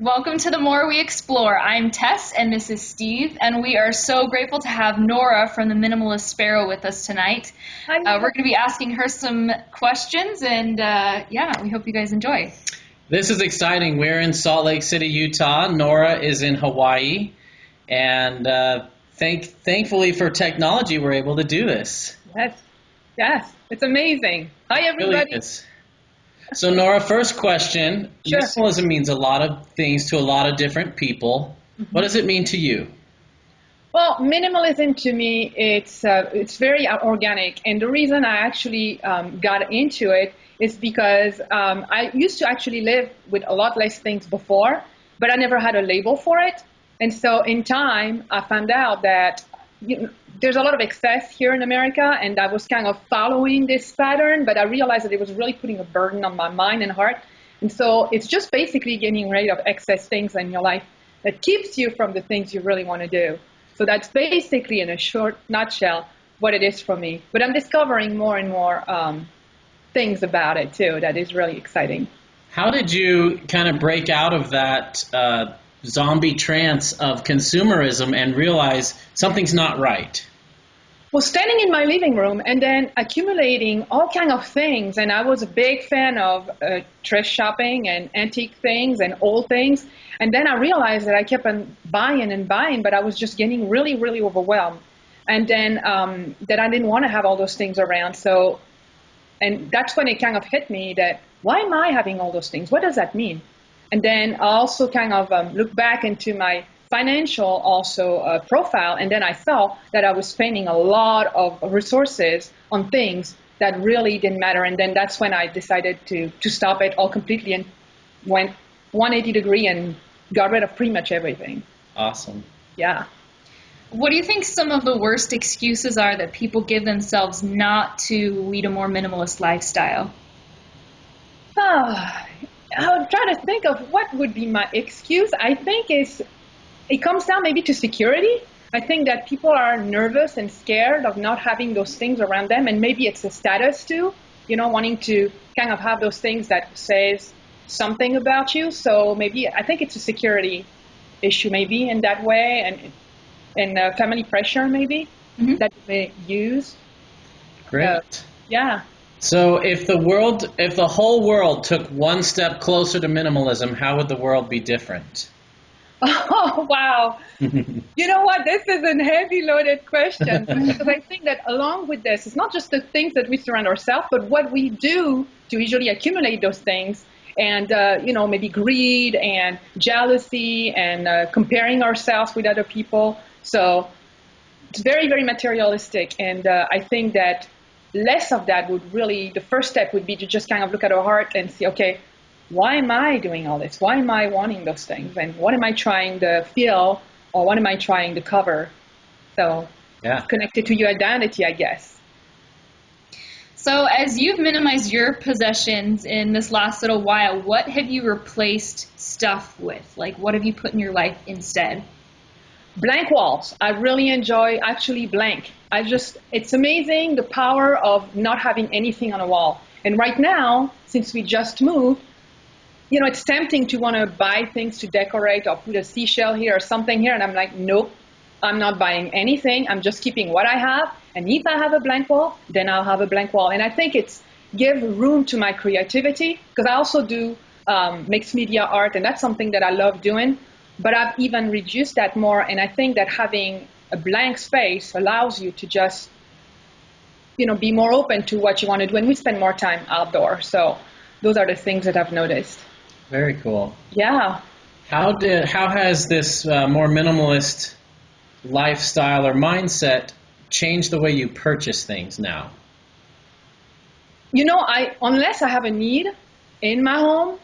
Welcome to The More We Explore. I'm Tess, and this is Steve, and we are so grateful to have Nora from the Minimalist Sparrow with us tonight. Hi. We're going to be asking her some questions, and we hope you guys enjoy. This is exciting. We're in Salt Lake City, Utah. Nora is in Hawaii, and thankfully for technology, we're able to do this. Yes, it's amazing. Hi, everybody. It really is. So, Nora, first question. Sure. Minimalism means a lot of things to a lot of different people. What does it mean to you? Well, minimalism to me, it's very organic, and the reason I actually got into it is because I used to actually live with a lot less things before, but I never had a label for it. And so in time, I found out that there's a lot of excess here in America, and I was kind of following this pattern, but I realized that it was really putting a burden on my mind and heart. And so it's just basically getting rid of excess things in your life that keeps you from the things you really want to do. So that's basically, in a short nutshell, what it is for me. But I'm discovering more and more things about it, too, that is really exciting. How did you kind of break out of that zombie trance of consumerism and realize something's not right? Well, standing in my living room and then accumulating all kinds of things, and I was a big fan of thrift shopping and antique things and old things, and then I realized that I kept on buying and buying, but I was just getting really, really overwhelmed, and then that I didn't want to have all those things around. So, and that's when it kind of hit me that, why am I having all those things? What does that mean? And then I also kind of looked back into my financial also profile, and then I saw that I was spending a lot of resources on things that really didn't matter. And then that's when I decided to stop it all completely and went 180 degree and got rid of pretty much everything. Awesome. Yeah. What do you think some of the worst excuses are that people give themselves not to lead a more minimalist lifestyle? I'll try to think of what would be my excuse. I think it comes down maybe to security. I think that people are nervous and scared of not having those things around them, and maybe it's a status too, wanting to kind of have those things that says something about you. So maybe I think it's a security issue maybe in that way, and family pressure maybe that they use. Great. Yeah. So if the whole world took one step closer to minimalism, how would the world be different? Oh, wow. You know what? This is a heavy loaded question, because I think that along with this, it's not just the things that we surround ourselves, but what we do to usually accumulate those things, and maybe greed and jealousy and comparing ourselves with other people. So it's very, very materialistic, and I think that less of that would really, the first step would be to just kind of look at our heart and see, okay, why am I doing all this? Why am I wanting those things? And what am I trying to feel, or what am I trying to cover? So it's connected to your identity, I guess. So as you've minimized your possessions in this last little while, what have you replaced stuff with? Like, what have you put in your life instead? Blank walls. I really enjoy actually blank. It's amazing the power of not having anything on a wall. And right now, since we just moved, it's tempting to want to buy things to decorate or put a seashell here or something here. And I'm like, nope, I'm not buying anything. I'm just keeping what I have. And if I have a blank wall, then I'll have a blank wall. And I think it's give room to my creativity, because I also do mixed media art, and that's something that I love doing. But I've even reduced that more. And I think that having a blank space allows you to just, be more open to what you want to do. And we spend more time outdoors. So those are the things that I've noticed. Very cool. Yeah. How has this more minimalist lifestyle or mindset changed the way you purchase things now? Unless I have a need in my home,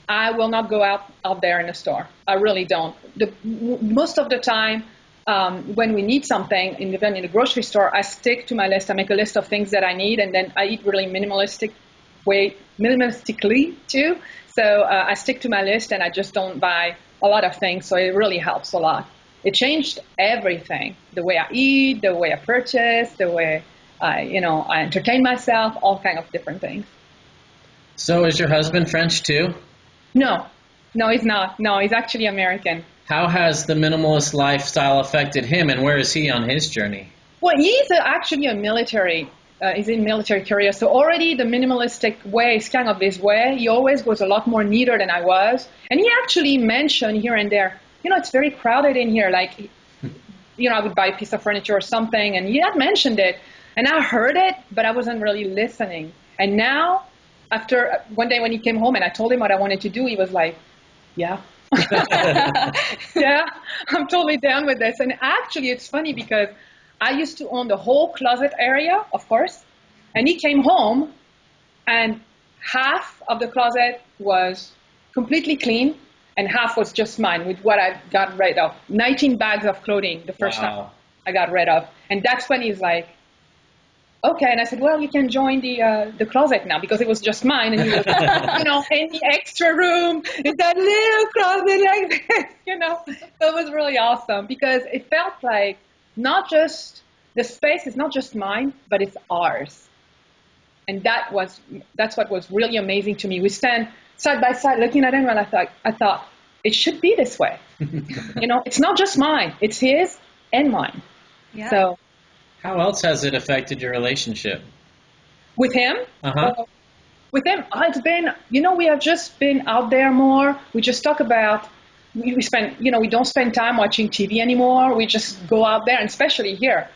I will not go out there in the store. I really don't. Most of the time, when we need something, even in the grocery store, I stick to my list. I make a list of things that I need, and then I eat really minimalistically too. So I stick to my list, and I just don't buy a lot of things. So it really helps a lot. It changed everything: the way I eat, the way I purchase, the way I entertain myself, all kind of different things. So is your husband French too? No, No, he's not. No, he's actually American. How has the minimalist lifestyle affected him, and where is he on his journey? Well, he's actually a military. He's in military career, so already the minimalistic way is kind of his way. He always was a lot more neater than I was, and he actually mentioned here and there, it's very crowded in here. Like, I would buy a piece of furniture or something, and he had mentioned it, and I heard it, but I wasn't really listening. And now, after one day when he came home and I told him what I wanted to do, he was like, yeah. Yeah, I'm totally down with this. And actually, it's funny because I used to own the whole closet area, of course, and he came home and half of the closet was completely clean and half was just mine with what I got rid of. 19 bags of clothing the first time I got rid of. And that's when he's like, okay. And I said, well, you can join the closet now because it was just mine. And he was, in the extra room, in that little closet like this, So it was really awesome because it felt like the space is not just mine, but it's ours. And that's what was really amazing to me. We stand side by side looking at him and I thought it should be this way. It's not just mine, it's his and mine. Yeah. So how else has it affected your relationship? with him? Uh-huh. With him, it's been, we have just been out there more. We just talk about, we don't spend time watching TV anymore. We just go out there, and especially here,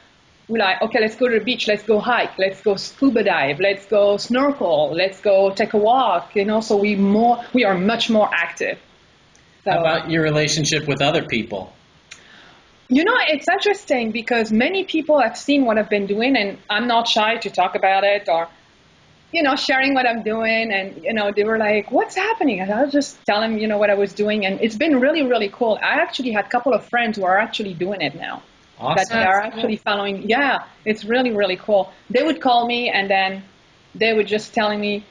we're like, okay, let's go to the beach, let's go hike, let's go scuba dive, let's go snorkel, let's go take a walk, so we are much more active. So, how about your relationship with other people? It's interesting because many people have seen what I've been doing, and I'm not shy to talk about it or, sharing what I'm doing. And, they were like, what's happening? And I was just telling them, what I was doing. And it's been really, really cool. I actually had a couple of friends who are actually doing it now. Awesome. That they are actually following. Yeah, it's really, really cool. They would call me and then they would just telling me,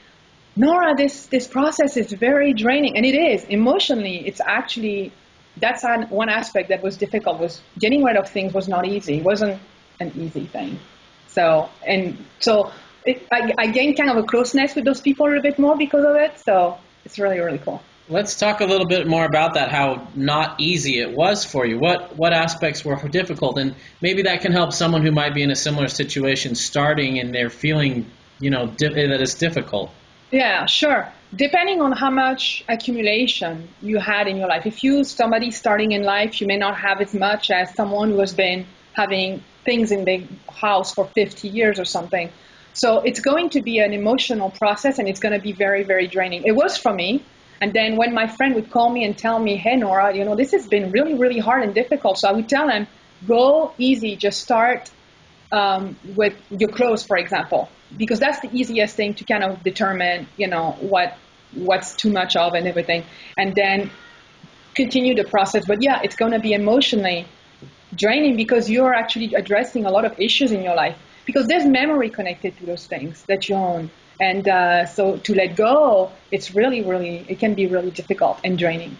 Nora, this process is very draining. And it is. Emotionally, it's actually... That's one aspect that was difficult, was getting rid of things was not easy. It wasn't an easy thing. So I gained kind of a closeness with those people a little bit more because of it. So it's really, really cool. Let's talk a little bit more about that, how not easy it was for you. What aspects were difficult? And maybe that can help someone who might be in a similar situation starting and they're feeling, that it's difficult. Yeah, sure. Depending on how much accumulation you had in your life. If you're somebody starting in life, you may not have as much as someone who has been having things in the house for 50 years or something. So it's going to be an emotional process, and it's going to be very, very draining. It was for me. And then when my friend would call me and tell me, hey, Nora, this has been really, really hard and difficult. So I would tell him, go easy. Just start with your clothes, for example, because that's the easiest thing to kind of determine, what's too much of and everything, and then continue the process. But yeah, it's going to be emotionally draining because you're actually addressing a lot of issues in your life because there's memory connected to those things that you own. And so to let go, it's really, really, it can be really difficult and draining.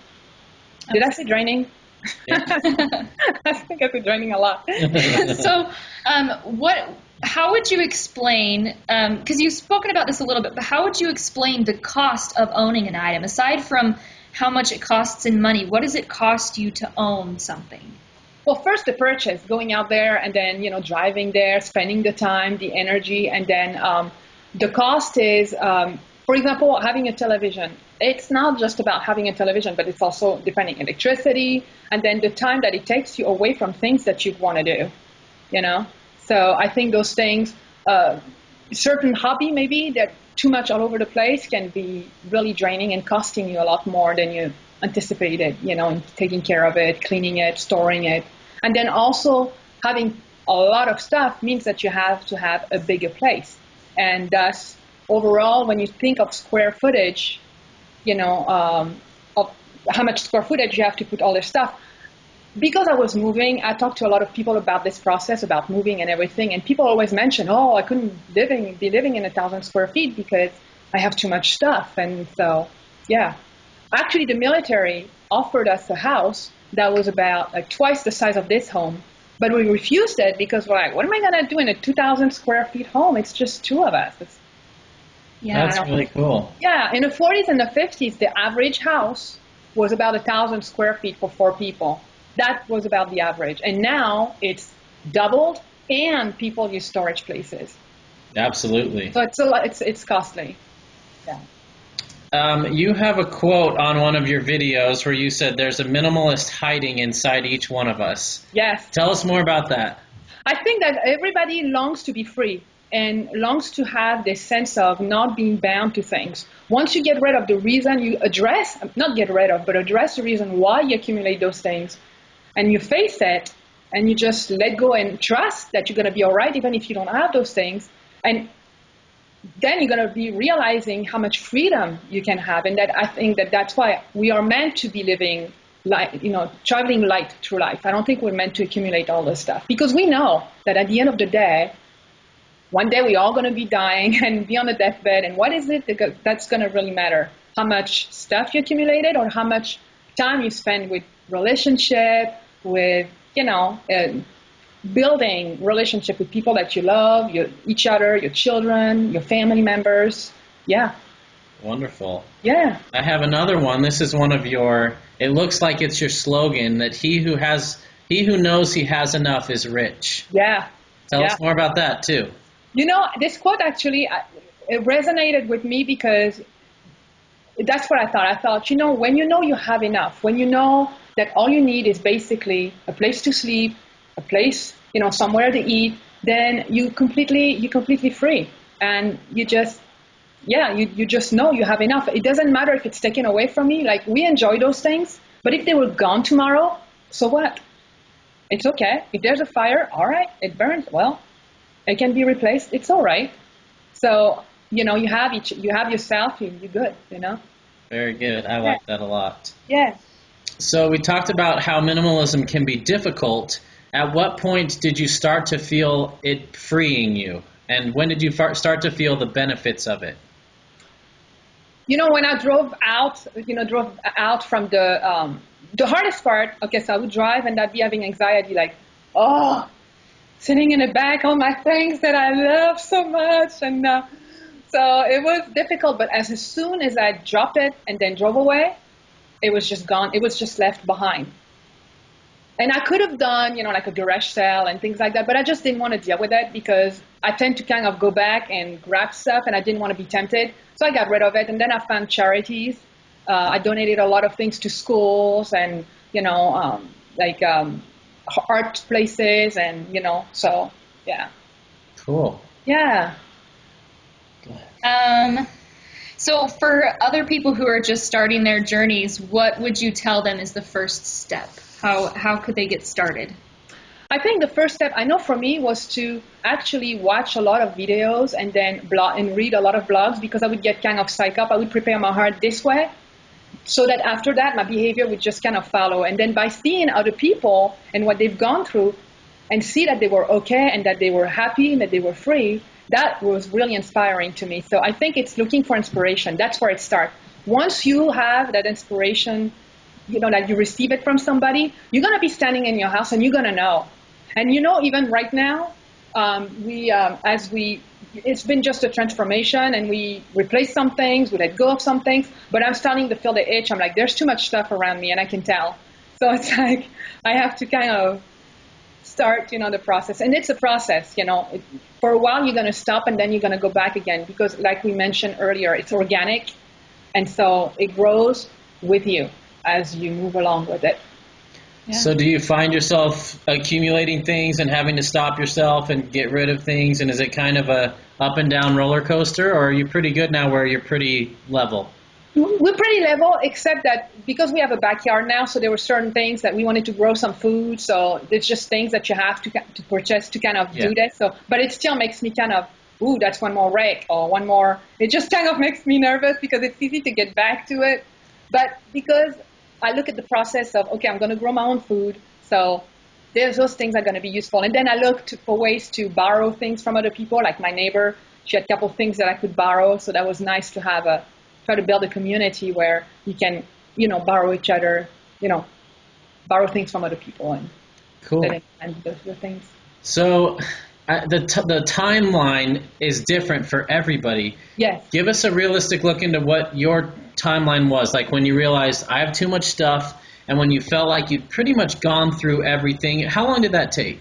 Did I say draining? Yeah. I think I said draining a lot. So how would you explain, because you've spoken about this a little bit, but how would you explain the cost of owning an item? Aside from how much it costs in money, what does it cost you to own something? Well, first the purchase, going out there and then, driving there, spending the time, the energy, and then the cost is, for example, having a television. It's not just about having a television, but it's also depending on electricity and then the time that it takes you away from things that you want to do, So I think those things, certain hobby maybe that too much all over the place can be really draining and costing you a lot more than you anticipated, in taking care of it, cleaning it, storing it. And then also having a lot of stuff means that you have to have a bigger place. And thus, overall, when you think of square footage, of how much square footage you have to put all this stuff. Because I was moving, I talked to a lot of people about this process, about moving and everything, and people always mention, I couldn't be living in 1,000 square feet because I have too much stuff. And so, yeah. Actually, the military offered us a house that was about like twice the size of this home, but we refused it because we're like, what am I going to do in a 2,000 square feet home? It's just two of us. Yeah, that's really cool. Yeah, in the 40s and the 50s, the average house was about 1,000 square feet for 4 people. That was about the average. And now it's doubled, and people use storage places. Absolutely. So it's a lot, it's costly. Yeah. You have a quote on one of your videos where you said there's a minimalist hiding inside each one of us. Yes. Tell us more about that. I think that everybody longs to be free and longs to have this sense of not being bound to things. Once you get rid of the reason you address, not get rid of, but address the reason why you accumulate those things, and you face it, and you just let go and trust that you're going to be all right even if you don't have those things, and then you're going to be realizing how much freedom you can have. And that I think that that's why we are meant to be living light, traveling light through life. I don't think we're meant to accumulate all this stuff, because we know that at the end of the day, one day we're all going to be dying and be on the deathbed. And what is it that's going to really matter? How much stuff you accumulated, or how much time you spend with relationship, with, building relationship with people that you love, each other, your children, your family members. Yeah. Wonderful. Yeah. I have another one. This is one of your, it looks like it's your slogan, that he who knows he has enough is rich. Yeah. Tell us more about that too. This quote actually, it resonated with me because that's what I thought. I thought, when you know you have enough, when you know that all you need is basically a place to sleep, a place, somewhere to eat, then you're completely free. And you just, you just know you have enough. It doesn't matter if it's taken away from me. Like, we enjoy those things, but if they were gone tomorrow, so what? It's okay. If there's a fire, all right, it burns. Well, it can be replaced. It's all right. So, you have yourself, you're good, Very good. I like that a lot. Yeah. So we talked about how minimalism can be difficult. At what point did you start to feel it freeing you? And when did you start to feel the benefits of it? When I drove out from the hardest part, okay, so I would drive and I'd be having anxiety, like, sitting in the back, all my things that I love so much. And so it was difficult, but as soon as I dropped it and then drove away, it was just gone. It was just left behind. And I could have done, like a garage sale and things like that, but I just didn't want to deal with it because I tend to kind of go back and grab stuff, and I didn't want to be tempted. So I got rid of it, and then I found charities. I donated a lot of things to schools and, art places, and, so, yeah. Cool. Yeah. So for other people who are just starting their journeys, what would you tell them is the first step? How could they get started? I think the first step, I know for me, was to actually watch a lot of videos and then read a lot of blogs, because I would get kind of psyched up. I would prepare my heart this way so that after that, my behavior would just kind of follow. And then by seeing other people and what they've gone through and see that they were okay and that they were happy and that they were free, that was really inspiring to me. So I think it's looking for inspiration. That's where it starts. Once you have that inspiration, that you receive it from somebody, you're going to be standing in your house and you're going to know. And even right now, it's been just a transformation, and we replace some things, we let go of some things, but I'm starting to feel the itch. I'm like, there's too much stuff around me, and I can tell. So it's like, I have to kind of start, the process. And it's a process, for a while you're going to stop, and then you're going to go back again, because like we mentioned earlier, it's organic. And so it grows with you as you move along with it. Yeah. So do you find yourself accumulating things and having to stop yourself and get rid of things? And is it kind of a up and down roller coaster, or are you pretty good now where you're pretty level? We're pretty level, except that because we have a backyard now, so there were certain things that we wanted to grow some food. So it's just things that you have to purchase to kind of do that. So, but it still makes me kind of, ooh, that's one more rake or one more. It just kind of makes me nervous because it's easy to get back to it. But because I look at the process of, okay, I'm going to grow my own food, so there's those things are going to be useful. And then I looked for ways to borrow things from other people, like my neighbor. She had a couple of things that I could borrow, so that was nice to have try to build a community where you can, borrow each other, borrow things from other people and cool. And those things. So the timeline is different for everybody. Yes. Give us a realistic look into what your timeline was, like when you realized I have too much stuff, and when you felt like you'd pretty much gone through everything. How long did that take?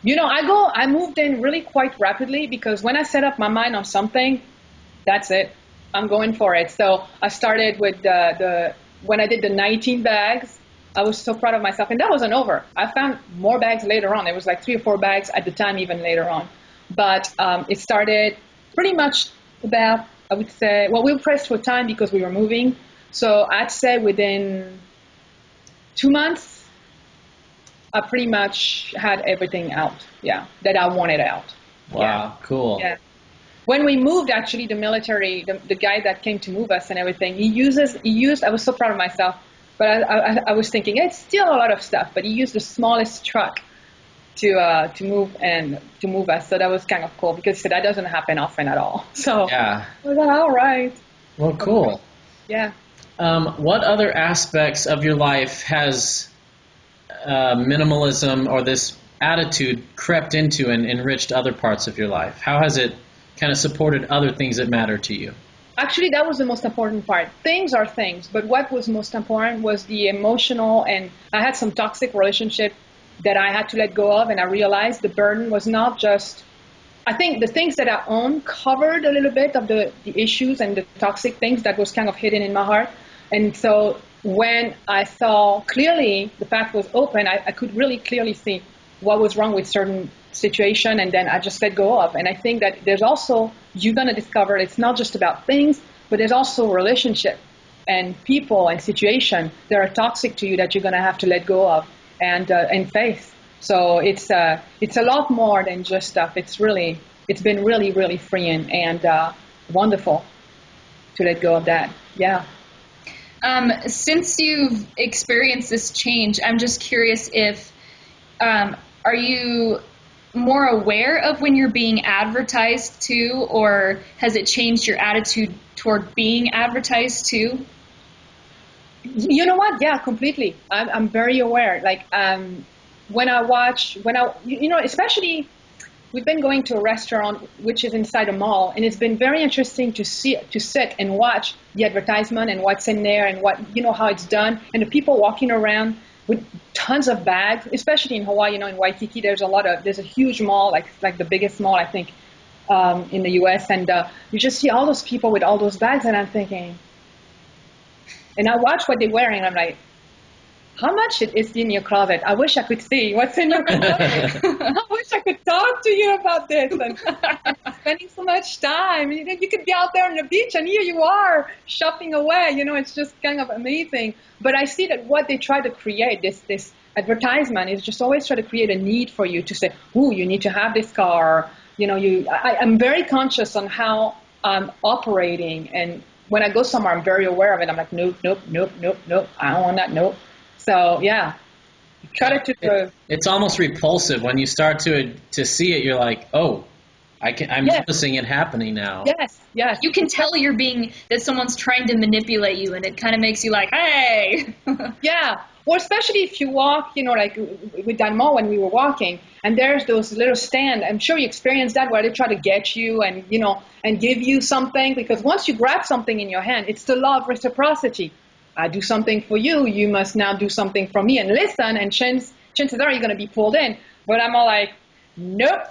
I moved in really quite rapidly because when I set up my mind on something, that's it. I'm going for it. So I started with when I did the 19 bags, I was so proud of myself. And that wasn't over. I found more bags later on. It was like 3 or 4 bags at the time, even later on. But it started pretty much about, I would say, well, we were pressed for time because we were moving. So I'd say within 2 months, I pretty much had everything out, that I wanted out. Wow, cool. Yeah. When we moved, actually, the military, the guy that came to move us and everything, he used, I was so proud of myself, but I was thinking, it's still a lot of stuff, but he used the smallest truck to move us. So that was kind of cool because that doesn't happen often at all. So yeah. I was like, all right. Well, cool. Yeah. What other aspects of your life has minimalism or this attitude crept into and enriched other parts of your life? How has it kind of supported other things that matter to you? Actually, that was the most important part. Things are things, but what was most important was the emotional, and I had some toxic relationship that I had to let go of, and I realized the burden was not just, I think the things that I own covered a little bit of the issues and the toxic things that was kind of hidden in my heart. And so when I saw clearly, the path was open, I could really clearly see what was wrong with certain situation, and then I just let go of. And I think that there's also, you're going to discover it's not just about things, but there's also relationship and people and situation that are toxic to you that you're going to have to let go of and face. So it's a lot more than just stuff. It's been really, really freeing and wonderful to let go of that. Yeah. Since you've experienced this change, I'm just curious if, are you more aware of when you're being advertised to, or has it changed your attitude toward being advertised to? You know what? Yeah, completely. I'm very aware. Like, especially we've been going to a restaurant which is inside a mall, and it's been very interesting to sit and watch the advertisement and what's in there and how it's done, and the people walking around with tons of bags, especially in Hawaii. In Waikiki, there's a huge mall, like the biggest mall I think in the U.S., and you just see all those people with all those bags, and I'm thinking, and I watch what they're wearing, and I'm like, how much is in your closet? I wish I could see what's in your closet. I wish I could talk to you about this. And spending so much time. You could be out there on the beach, and here you are shopping away. It's just kind of amazing. But I see that what they try to create, this advertisement, is just always try to create a need for you to say, "Ooh, you need to have this car." I'm very conscious on how I'm operating, and when I go somewhere, I'm very aware of it. I'm like, nope. I don't want that. Nope. So yeah, cut it to the. It's almost repulsive when you start to see it. You're like, oh, I'm noticing it happening now. Yes. You can tell that someone's trying to manipulate you, and it kind of makes you like, hey. Yeah. Or especially if you walk, like with that mall when we were walking, and there's those little stands. I'm sure you experienced that where they try to get you and and give you something, because once you grab something in your hand, it's the law of reciprocity. I do something for you, you must now do something for me and listen, and chances are you're going to be pulled in. But I'm all like, nope.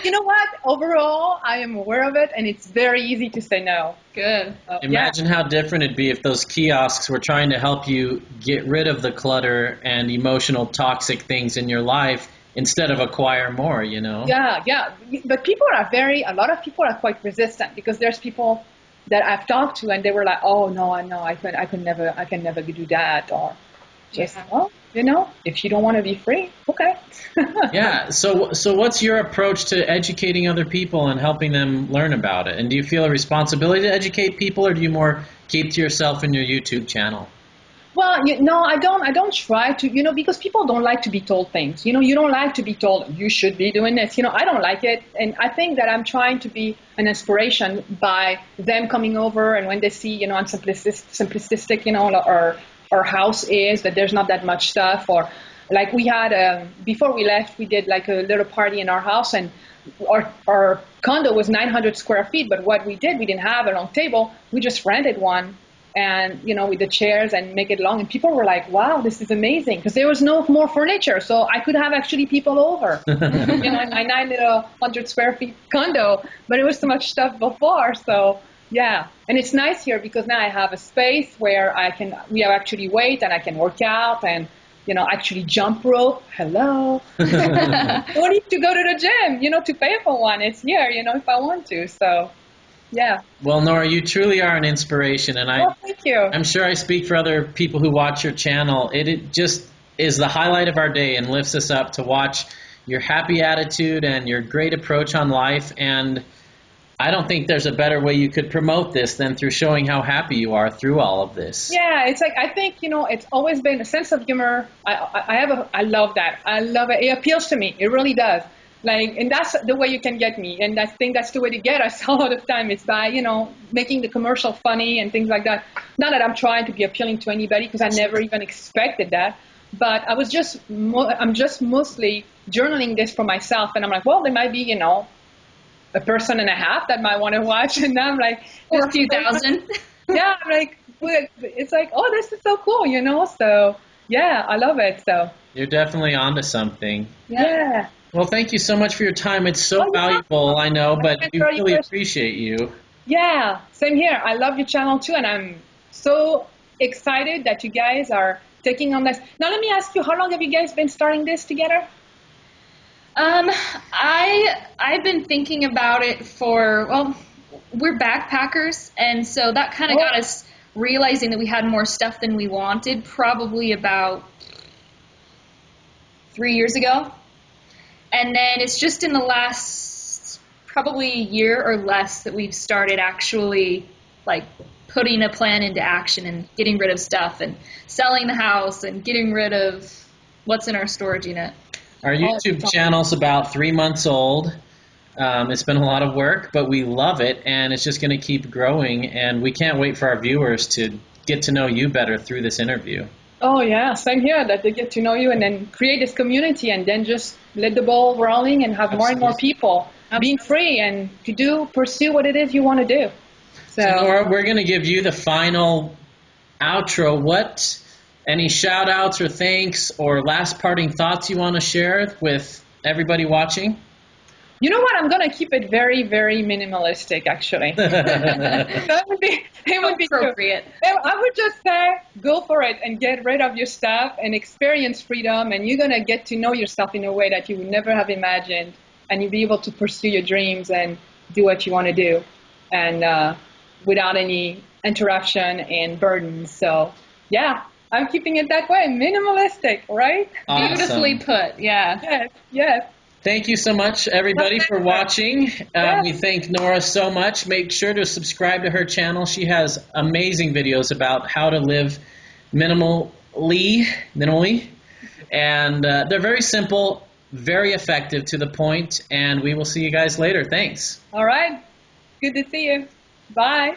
You know what? Overall, I am aware of it, and it's very easy to say no. Good. Imagine how different it'd be if those kiosks were trying to help you get rid of the clutter and emotional toxic things in your life instead of acquire more, Yeah. But a lot of people are quite resistant, because there's people that I've talked to, and they were like, "Oh no, I can never do that," or just, if you don't want to be free, okay. Yeah. So what's your approach to educating other people and helping them learn about it? And do you feel a responsibility to educate people, or do you more keep to yourself in your YouTube channel? Well, no, I don't try to, because people don't like to be told things. You don't like to be told you should be doing this. I don't like it. And I think that I'm trying to be an inspiration by them coming over, and when they see, how simplistic, our house is, that there's not that much stuff. Or like we had, before we left, we did like a little party in our house, and our condo was 900 square feet, but what we did, we didn't have a long table. We just rented one, and with the chairs and make it long. And people were like, "Wow, this is amazing!" Because there was no more furniture, so I could have actually people over. In my 900 square feet condo, but it was so much stuff before. So yeah, and it's nice here because now I have a space where we have actually weight and I can work out and. Actually jump rope. Hello. Don't need to go to the gym, to pay for one. It's here, if I want to. So, yeah. Well, Nora, you truly are an inspiration, and thank you. I'm sure I speak for other people who watch your channel. It just is the highlight of our day and lifts us up to watch your happy attitude and your great approach on life. And I don't think there's a better way you could promote this than through showing how happy you are through all of this. Yeah, it's like, I think, it's always been a sense of humor. I love that. I love it. It appeals to me. It really does. And that's the way you can get me. And I think that's the way to get us a lot of time. It's by, making the commercial funny and things like that. Not that I'm trying to be appealing to anybody because I never even expected that. But I'm just mostly journaling this for myself. And I'm like, well, there might be, a person and a half that might want to watch, and now I'm like, or a few thousand. Yeah, I'm like, it's like, oh, this is so cool, So yeah, I love it. So you're definitely onto something. Yeah. Well, thank you so much for your time. It's so valuable, I know, but we really appreciate you. Yeah, same here. I love your channel too, and I'm so excited that you guys are taking on this. Now, let me ask you, how long have you guys been starting this together? I've been thinking about it we're backpackers, and so that kind of got us realizing that we had more stuff than we wanted probably about 3 years ago. And then it's just in the last probably year or less that we've started actually putting a plan into action and getting rid of stuff and selling the house and getting rid of what's in our storage unit. Our YouTube channel's about 3 months old. It's been a lot of work, but we love it, and it's just going to keep growing, and we can't wait for our viewers to get to know you better through this interview. Oh, yeah, same here, that they get to know you and then create this community and then just let the ball rolling and have more and more people being free and to pursue what it is you want to do. So Nora, we're going to give you the final outro. Any shout-outs or thanks or last parting thoughts you want to share with everybody watching? You know what? I'm going to keep it very, very minimalistic, actually. That would be appropriate. I would just say, go for it and get rid of your stuff and experience freedom, and you're going to get to know yourself in a way that you would never have imagined, and you'll be able to pursue your dreams and do what you want to do, and without any interruption and burdens. So, yeah. I'm keeping it that way, minimalistic, right? Awesome. Beautifully put, yeah. Yes. Thank you so much, everybody, for watching. We thank Nora so much. Make sure to subscribe to her channel. She has amazing videos about how to live minimally, and they're very simple, very effective, to the point, and we will see you guys later. Thanks. All right. Good to see you. Bye.